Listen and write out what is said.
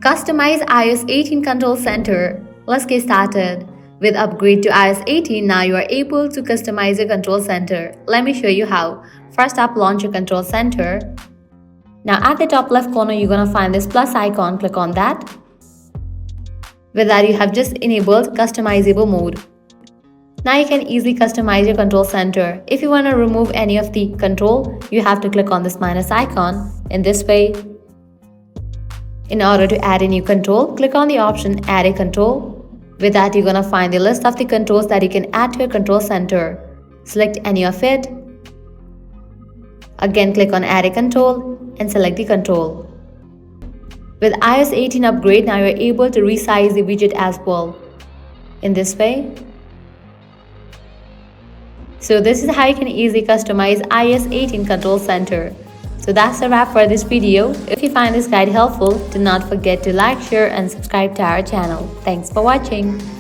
Customize iOS 18 Control Center. Let's get started. With upgrade to iOS 18, now you are able to customize your control center. Let me show you how. First up, launch your control center. Now at the top left corner, you're gonna find this plus icon. Click on that. With that, you have just enabled customizable mode. Now you can easily customize your control center. If you want to remove any of the control, you have to click on this minus icon. In this way, in order to add a new control, click on the option Add a Control. With that, you're gonna find the list of the controls that you can add to your control center. Select any of it. Again, click on Add a Control and select the control. With iOS 18 upgrade, now you're able to resize the widget as well. In this way. So this is how you can easily customize iOS 18 Control Center. So that's a wrap for this video. If you find this guide helpful, do not forget to like, share and subscribe to our channel. Thanks for watching.